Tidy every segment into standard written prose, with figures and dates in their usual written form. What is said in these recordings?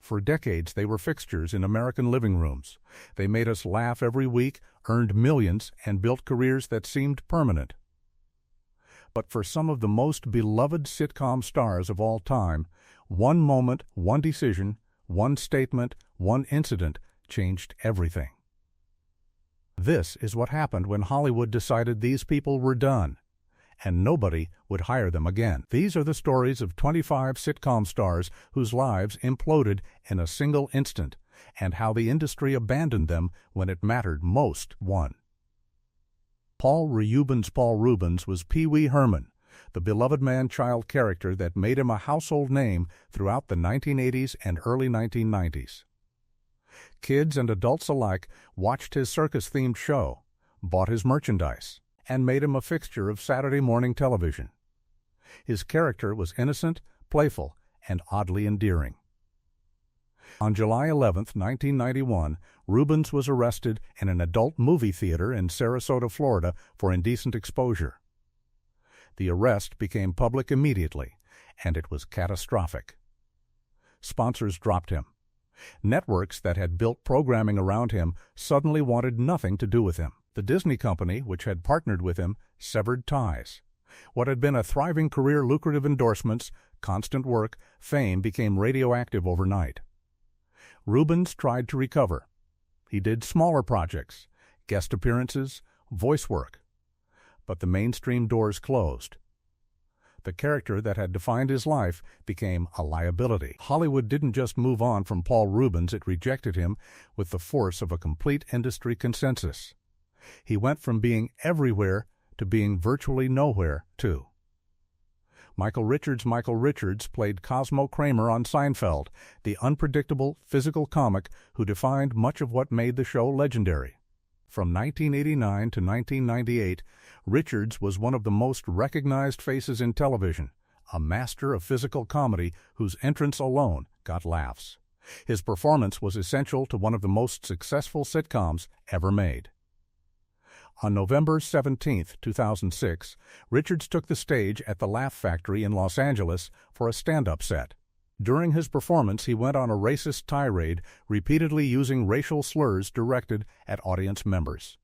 For decades, they were fixtures in American living rooms. They made us laugh every week, earned millions, and built careers that seemed permanent. But for some of the most beloved sitcom stars of all time, one moment, one decision, one statement, one incident changed everything. This is what happened when Hollywood decided these people were done, and nobody would hire them again. These are the stories of 25 sitcom stars whose lives imploded in a single instant, and how the industry abandoned them when it mattered most. 1. Paul Reubens was Pee Wee Herman, the beloved man-child character that made him a household name throughout the 1980s and early 1990s. Kids and adults alike watched his circus-themed show, bought his merchandise, and made him a fixture of Saturday morning television. His character was innocent, playful, and oddly endearing. On July 11, 1991, Reubens was arrested in an adult movie theater in Sarasota, Florida, for indecent exposure. The arrest became public immediately, and it was catastrophic. Sponsors dropped him. Networks that had built programming around him suddenly wanted nothing to do with him. The Disney company, which had partnered with him, severed ties. What had been a thriving career, lucrative endorsements, constant work, fame became radioactive overnight. Reubens tried to recover. He did smaller projects, guest appearances, voice work. But the mainstream doors closed. The character that had defined his life became a liability. Hollywood didn't just move on from Paul Reubens, it rejected him with the force of a complete industry consensus. He went from being everywhere to being virtually nowhere, too. Michael Richards played Cosmo Kramer on Seinfeld, the unpredictable, physical comic who defined much of what made the show legendary. From 1989 to 1998, Richards was one of the most recognized faces in television, a master of physical comedy whose entrance alone got laughs. His performance was essential to one of the most successful sitcoms ever made. On November 17, 2006, Richards took the stage at the Laugh Factory in Los Angeles for a stand-up set. During his performance, he went on a racist tirade, repeatedly using racial slurs directed at audience members.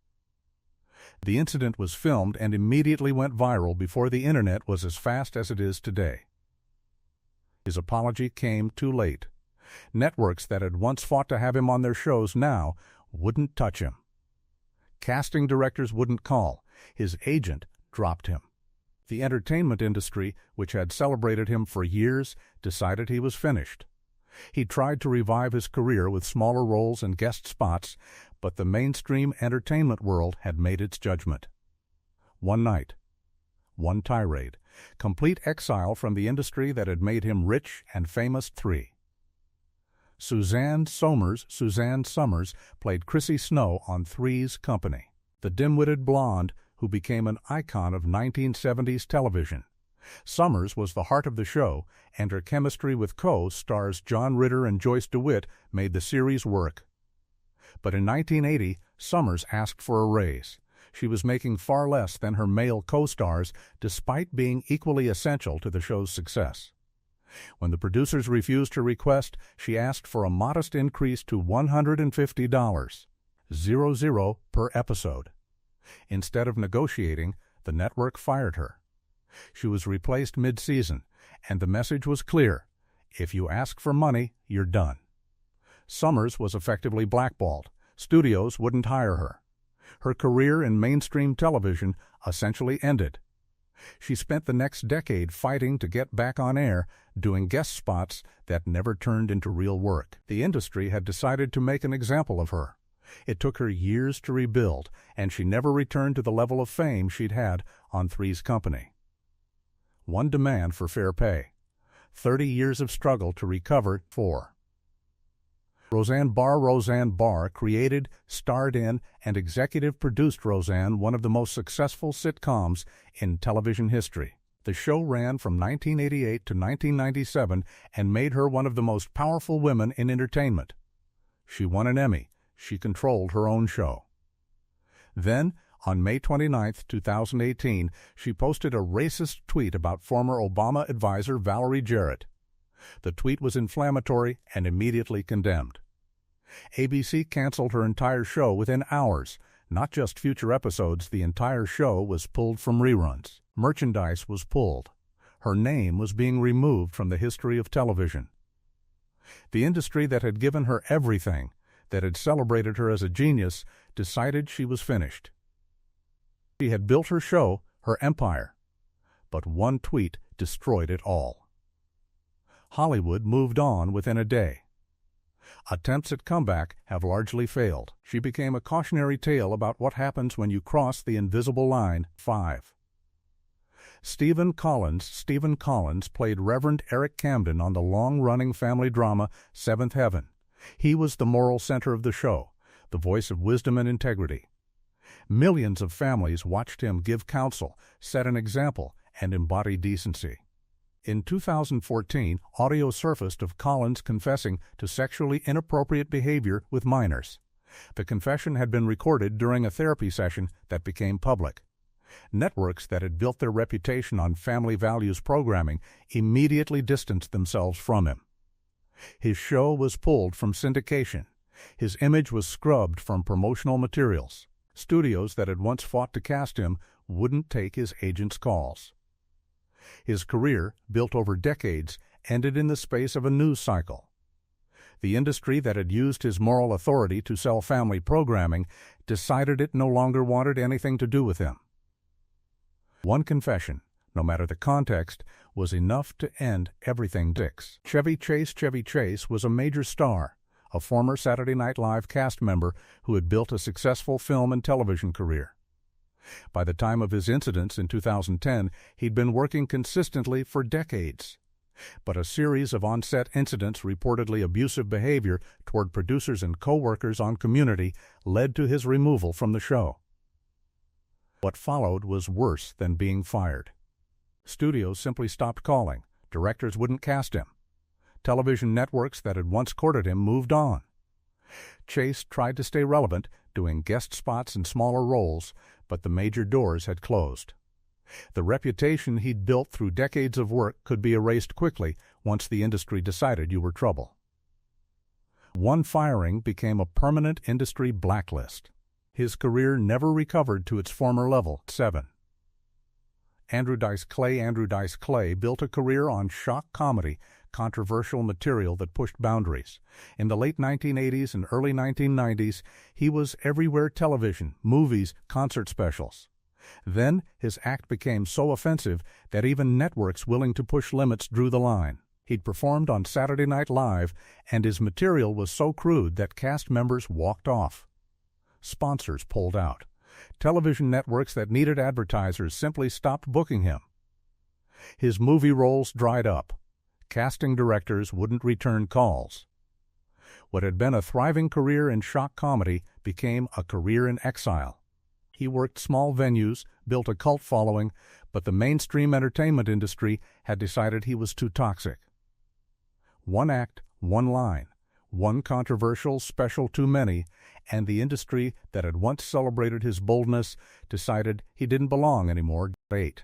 The incident was filmed and immediately went viral before the internet was as fast as it is today. His apology came too late. Networks that had once fought to have him on their shows now wouldn't touch him. Casting directors wouldn't call. His agent dropped him. The entertainment industry, which had celebrated him for years, decided he was finished. He tried to revive his career with smaller roles and guest spots, but the mainstream entertainment world had made its judgment. One night, one tirade, complete exile from the industry that had made him rich and famous. 3. Suzanne Somers played Chrissy Snow on Three's Company, the dim-witted blonde who became an icon of 1970s television. Somers was the heart of the show, and her chemistry with co-stars John Ritter and Joyce DeWitt made the series work. But in 1980, Somers asked for a raise. She was making far less than her male co-stars, despite being equally essential to the show's success. When the producers refused her request, she asked for a modest increase to $150, $00 per episode. Instead of negotiating, the network fired her. She was replaced mid-season, and the message was clear: if you ask for money, you're done. Somers was effectively blackballed. Studios wouldn't hire her. Her career in mainstream television essentially ended. She spent the next decade fighting to get back on air, doing guest spots that never turned into real work. The industry had decided to make an example of her. It took her years to rebuild, and she never returned to the level of fame she'd had on Three's Company. One demand for fair pay. 30 years of struggle to recover. 4. Roseanne Barr created, starred in, and executive produced Roseanne, one of the most successful sitcoms in television history. The show ran from 1988 to 1997 and made her one of the most powerful women in entertainment. She won an Emmy. She controlled her own show. Then, on May 29, 2018, she posted a racist tweet about former Obama advisor Valerie Jarrett. The tweet was inflammatory and immediately condemned. ABC canceled her entire show within hours. Not just future episodes, the entire show was pulled from reruns. Merchandise was pulled. Her name was being removed from the history of television. The industry that had given her everything, that had celebrated her as a genius, decided she was finished. She had built her show, her empire. But one tweet destroyed it all. Hollywood moved on within a day. Attempts at comeback have largely failed. She became a cautionary tale about what happens when you cross the invisible line. 5. Stephen Collins played Reverend Eric Camden on the long-running family drama Seventh Heaven. He was the moral center of the show, the voice of wisdom and integrity. Millions of families watched him give counsel, set an example, and embody decency. In 2014, audio surfaced of Collins confessing to sexually inappropriate behavior with minors. The confession had been recorded during a therapy session that became public. Networks that had built their reputation on family values programming immediately distanced themselves from him. His show was pulled from syndication. His image was scrubbed from promotional materials. Studios that had once fought to cast him wouldn't take his agents' calls. His career, built over decades, ended in the space of a news cycle. The industry that had used his moral authority to sell family programming decided it no longer wanted anything to do with him. One confession, no matter the context, was enough to end everything. 6. Chevy Chase was a major star, a former Saturday Night Live cast member who had built a successful film and television career. By the time of his incidents in 2010, he'd been working consistently for decades. But a series of on-set incidents, reportedly abusive behavior toward producers and co-workers on Community, led to his removal from the show. What followed was worse than being fired. Studios simply stopped calling. Directors wouldn't cast him. Television networks that had once courted him moved on. Chase tried to stay relevant, doing guest spots and smaller roles, but the major doors had closed. The reputation he'd built through decades of work could be erased quickly once the industry decided you were trouble. One firing became a permanent industry blacklist. His career never recovered to its former level. 7. Andrew Dice Clay built a career on shock comedy, controversial material that pushed boundaries. In the late 1980s and early 1990s, he was everywhere: television, movies, concert specials. Then his act became so offensive that even networks willing to push limits drew the line. He'd performed on Saturday Night Live, and his material was so crude that cast members walked off. Sponsors pulled out. Television networks that needed advertisers simply stopped booking him. His movie roles dried up. Casting directors wouldn't return calls. What had been a thriving career in shock comedy became a career in exile. He worked small venues, built a cult following, but the mainstream entertainment industry had decided he was too toxic. One act, one line, one controversial special too many, and the industry that had once celebrated his boldness decided he didn't belong anymore. 8.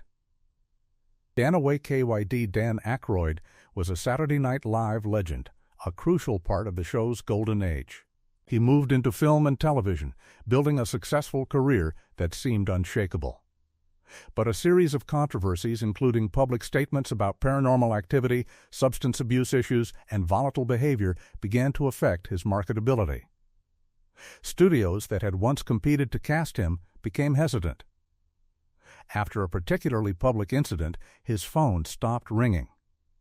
Dan Aykroyd was a Saturday Night Live legend, a crucial part of the show's golden age. He moved into film and television, building a successful career that seemed unshakable. But a series of controversies, including public statements about paranormal activity, substance abuse issues, and volatile behavior, began to affect his marketability. Studios that had once competed to cast him became hesitant. After a particularly public incident, his phone stopped ringing.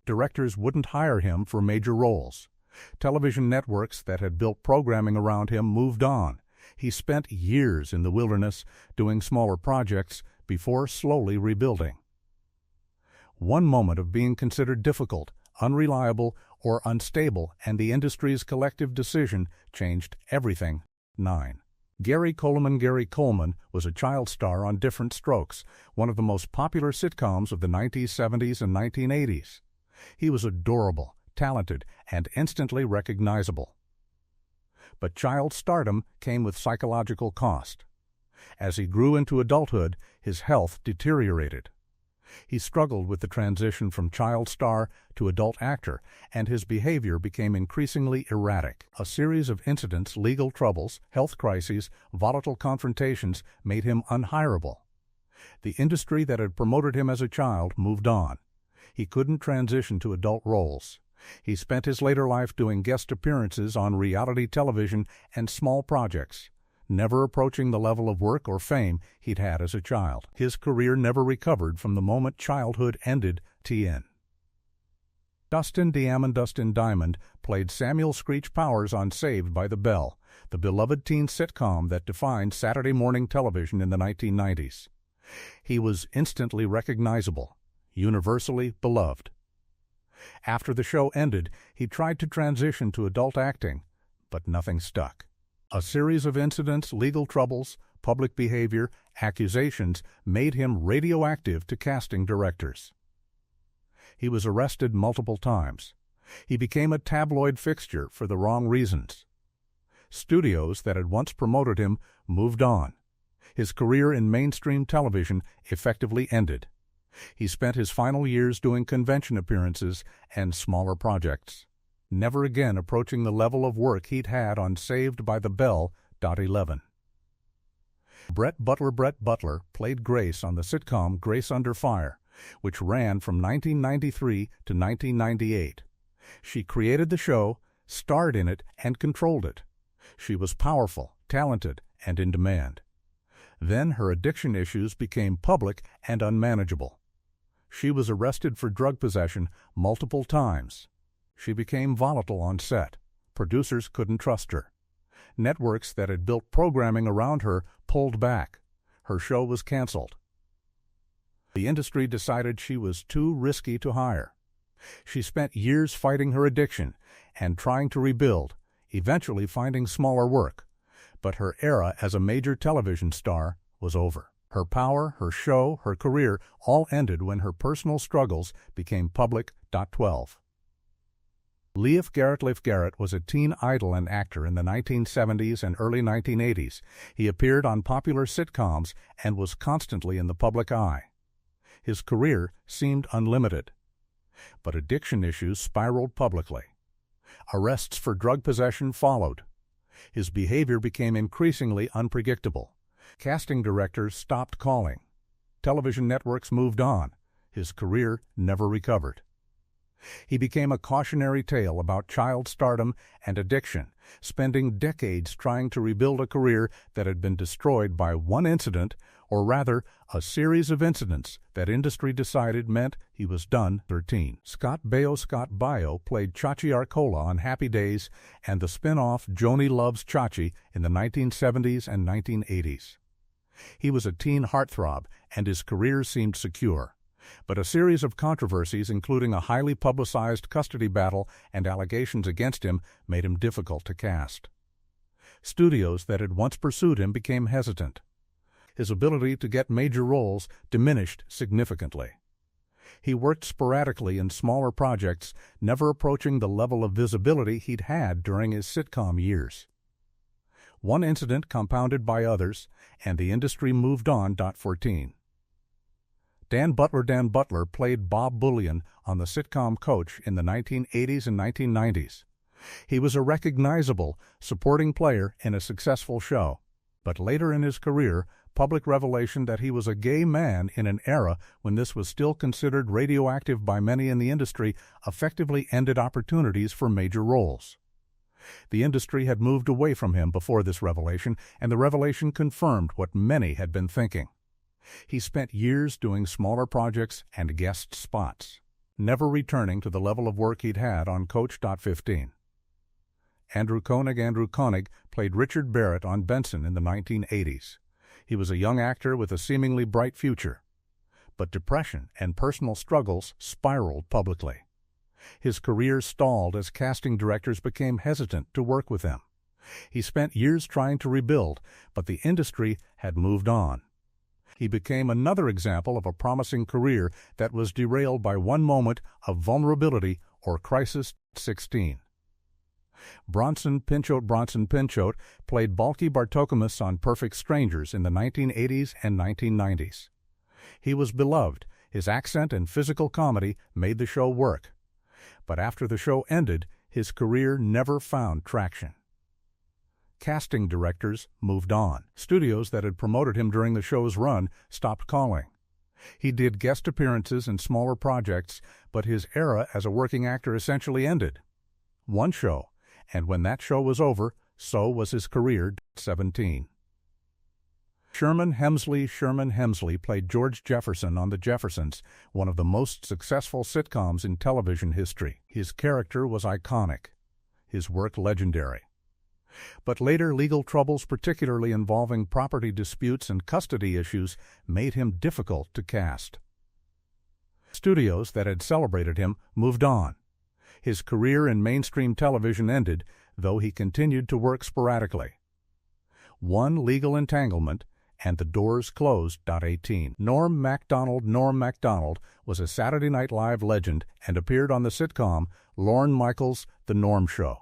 Directors wouldn't hire him for major roles. Television networks that had built programming around him moved on. He spent years in the wilderness doing smaller projects before slowly rebuilding. One moment of being considered difficult, unreliable, or unstable, and the industry's collective decision changed everything. 9. Gary Coleman was a child star on Different Strokes, one of the most popular sitcoms of the 1970s and 1980s. He was adorable, talented, and instantly recognizable. But child stardom came with psychological cost. As he grew into adulthood, his health deteriorated. He struggled with the transition from child star to adult actor, and his behavior became increasingly erratic. A series of incidents, legal troubles, health crises, volatile confrontations made him unhireable. The industry that had promoted him as a child moved on. He couldn't transition to adult roles. He spent his later life doing guest appearances on reality television and small projects, never approaching the level of work or fame he'd had as a child. His career never recovered from the moment childhood ended. TN. Dustin Diamond played Samuel Screech Powers on Saved by the Bell, the beloved teen sitcom that defined Saturday morning television in the 1990s. He was instantly recognizable, universally beloved. After the show ended, he tried to transition to adult acting, but nothing stuck. A series of incidents, legal troubles, public behavior, accusations made him radioactive to casting directors. He was arrested multiple times. He became a tabloid fixture for the wrong reasons. Studios that had once promoted him moved on. His career in mainstream television effectively ended. He spent his final years doing convention appearances and smaller projects, never again approaching the level of work he'd had on Saved by the Bell. 11. Brett Butler played Grace on the sitcom Grace Under Fire, which ran from 1993 to 1998. She created the show, starred in it, and controlled it. She was powerful, talented, and in demand. Then her addiction issues became public and unmanageable. She was arrested for drug possession multiple times. She became volatile on set. Producers couldn't trust her. Networks that had built programming around her pulled back. Her show was canceled. The industry decided she was too risky to hire. She spent years fighting her addiction and trying to rebuild, eventually finding smaller work. But her era as a major television star was over. Her power, her show, her career all ended when her personal struggles became public. 12. Leif Garrett was a teen idol and actor in the 1970s and early 1980s. He appeared on popular sitcoms and was constantly in the public eye. His career seemed unlimited. But addiction issues spiraled publicly. Arrests for drug possession followed. His behavior became increasingly unpredictable. Casting directors stopped calling. Television networks moved on. His career never recovered. He became a cautionary tale about child stardom and addiction, spending decades trying to rebuild a career that had been destroyed by one incident, or rather, a series of incidents that industry decided meant he was done. 13. Scott Baio played Chachi Arcola on Happy Days and the spin-off Joni Loves Chachi in the 1970s and 1980s. He was a teen heartthrob, and his career seemed secure. But a series of controversies, including a highly publicized custody battle and allegations against him, made him difficult to cast. Studios that had once pursued him became hesitant. His ability to get major roles diminished significantly. He worked sporadically in smaller projects, never approaching the level of visibility he'd had during his sitcom years. One incident compounded by others, and the industry moved on. 14. Dan Butler played Bob Bullion on the sitcom Coach in the 1980s and 1990s. He was a recognizable, supporting player in a successful show. But later in his career, public revelation that he was a gay man in an era when this was still considered radioactive by many in the industry effectively ended opportunities for major roles. The industry had moved away from him before this revelation, and the revelation confirmed what many had been thinking. He spent years doing smaller projects and guest spots, never returning to the level of work he'd had on Coach. 15. Andrew Koenig played Richard Barrett on Benson in the 1980s. He was a young actor with a seemingly bright future. But depression and personal struggles spiraled publicly. His career stalled as casting directors became hesitant to work with him. He spent years trying to rebuild, but the industry had moved on. He became another example of a promising career that was derailed by one moment of vulnerability or crisis. 16. Bronson Pinchot played Balky Bartokomous on Perfect Strangers in the 1980s and 1990s. He was beloved, His accent and physical comedy made the show work. But after the show ended, his career never found traction. Casting directors moved on. Studios that had promoted him during the show's run stopped calling. He did guest appearances in smaller projects, but his era as a working actor essentially ended. One show, and when that show was over, so was his career. 17. Sherman Hemsley played George Jefferson on The Jeffersons, one of the most successful sitcoms in television history. His character was iconic, his work legendary. But later legal troubles, particularly involving property disputes and custody issues, made him difficult to cast. Studios that had celebrated him moved on. His career in mainstream television ended, though he continued to work sporadically. One legal entanglement, and the doors closed. 18. Norm Macdonald was a Saturday Night Live legend and appeared on the sitcom Lorne Michaels' The Norm Show.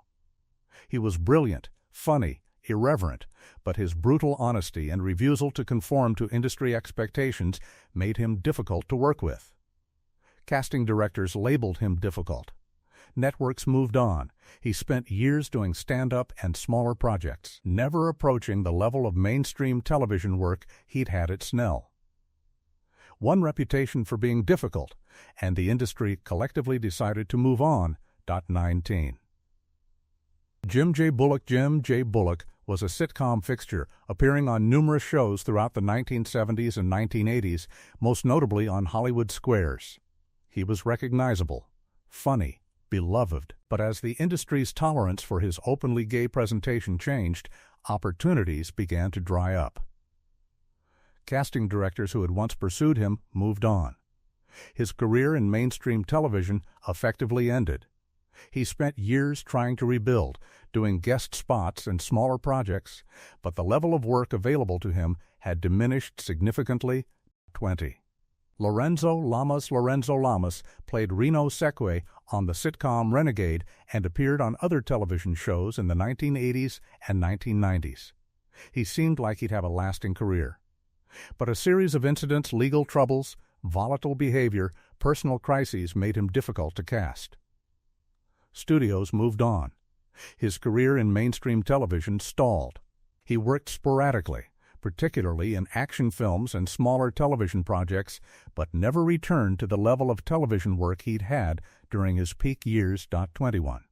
He was brilliant, funny, irreverent, but his brutal honesty and refusal to conform to industry expectations made him difficult to work with. Casting directors labeled him difficult. Networks moved on. He spent years doing stand-up and smaller projects, never approaching the level of mainstream television work he'd had at Snell. One reputation for being difficult, and the industry collectively decided to move on. 19. Jim J. Bullock was a sitcom fixture, appearing on numerous shows throughout the 1970s and 1980s, most notably on Hollywood Squares. He was recognizable, funny, beloved, but as the industry's tolerance for his openly gay presentation changed, opportunities began to dry up. Casting directors who had once pursued him moved on. His career in mainstream television effectively ended. He spent years trying to rebuild, doing guest spots and smaller projects, but the level of work available to him had diminished significantly. 20. Lorenzo Lamas played Reno Seque on the sitcom Renegade and appeared on other television shows in the 1980s and 1990s. He seemed like he'd have a lasting career. But a series of incidents, legal troubles, volatile behavior, personal crises made him difficult to cast. Studios moved on. His career in mainstream television stalled. He worked sporadically, particularly in action films and smaller television projects, but never returned to the level of television work he'd had during his peak years. 21.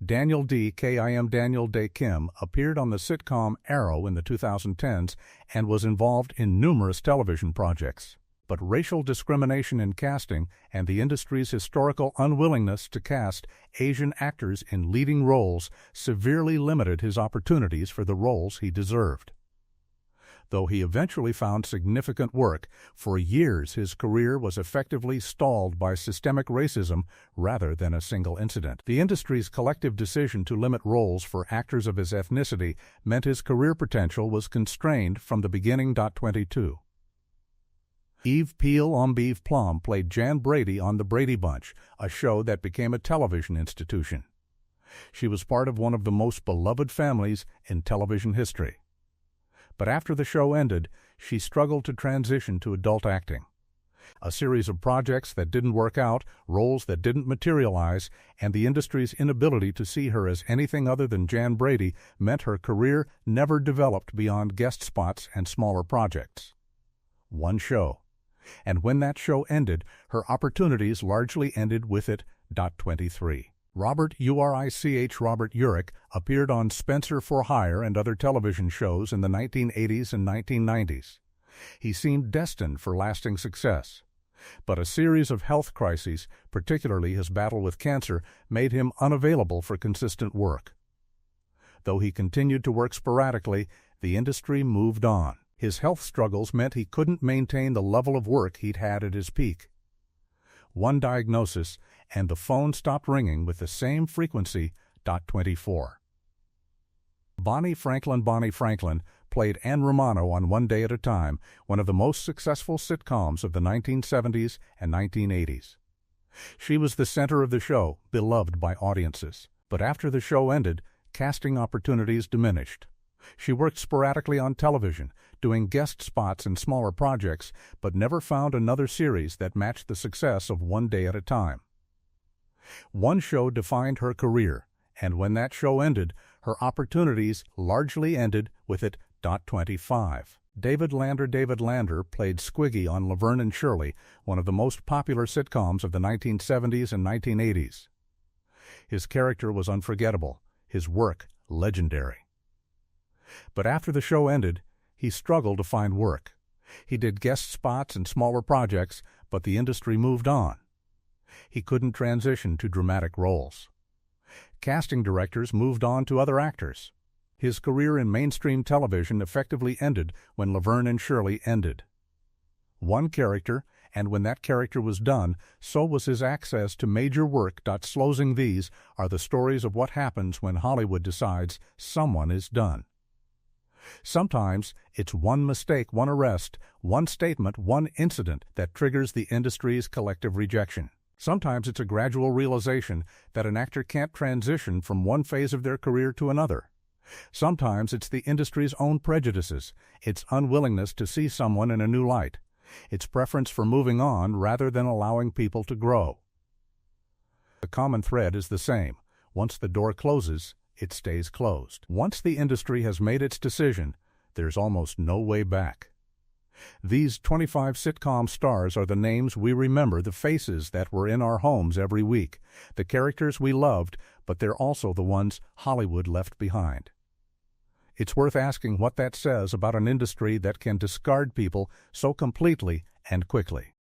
Daniel D. Kim appeared on the sitcom Arrow in the 2010s and was involved in numerous television projects. But racial discrimination in casting and the industry's historical unwillingness to cast Asian actors in leading roles severely limited his opportunities for the roles he deserved. Though he eventually found significant work, for years his career was effectively stalled by systemic racism rather than a single incident. The industry's collective decision to limit roles for actors of his ethnicity meant his career potential was constrained from the beginning. 22. Eve Plum played Jan Brady on The Brady Bunch, a show that became a television institution. She was part of one of the most beloved families in television history. But after the show ended, she struggled to transition to adult acting. A series of projects that didn't work out, roles that didn't materialize, and the industry's inability to see her as anything other than Jan Brady meant her career never developed beyond guest spots and smaller projects. One show. And when that show ended, her opportunities largely ended with it. 23. Robert Urich appeared on Spencer for Hire and other television shows in the 1980s and 1990s. He seemed destined for lasting success. But a series of health crises, particularly his battle with cancer, made him unavailable for consistent work. Though he continued to work sporadically, the industry moved on. His health struggles meant he couldn't maintain the level of work he'd had at his peak. One diagnosis, and the phone stopped ringing with the same frequency. 24. Bonnie Franklin played Ann Romano on One Day at a Time, one of the most successful sitcoms of the 1970s and 1980s. She was the center of the show, beloved by audiences. But after the show ended, casting opportunities diminished. She worked sporadically on television, doing guest spots in smaller projects, but never found another series that matched the success of One Day at a Time. One show defined her career, and when that show ended, her opportunities largely ended with it. 25. David Lander played Squiggy on Laverne and Shirley, one of the most popular sitcoms of the 1970s and 1980s. His character was unforgettable, his work legendary. But after the show ended, he struggled to find work. He did guest spots and smaller projects, but the industry moved on. He couldn't transition to dramatic roles. Casting directors moved on to other actors. His career in mainstream television effectively ended when Laverne and Shirley ended. One character, and when that character was done, so was his access to major work. Closing these are the stories of what happens when Hollywood decides someone is done. Sometimes it's one mistake, one arrest, one statement, one incident that triggers the industry's collective rejection. Sometimes it's a gradual realization that an actor can't transition from one phase of their career to another. Sometimes it's the industry's own prejudices, its unwillingness to see someone in a new light, its preference for moving on rather than allowing people to grow. The common thread is the same. Once the door closes, it stays closed. Once the industry has made its decision, there's almost no way back. These 25 sitcom stars are the names we remember, the faces that were in our homes every week, the characters we loved, but they're also the ones Hollywood left behind. It's worth asking what that says about an industry that can discard people so completely and quickly.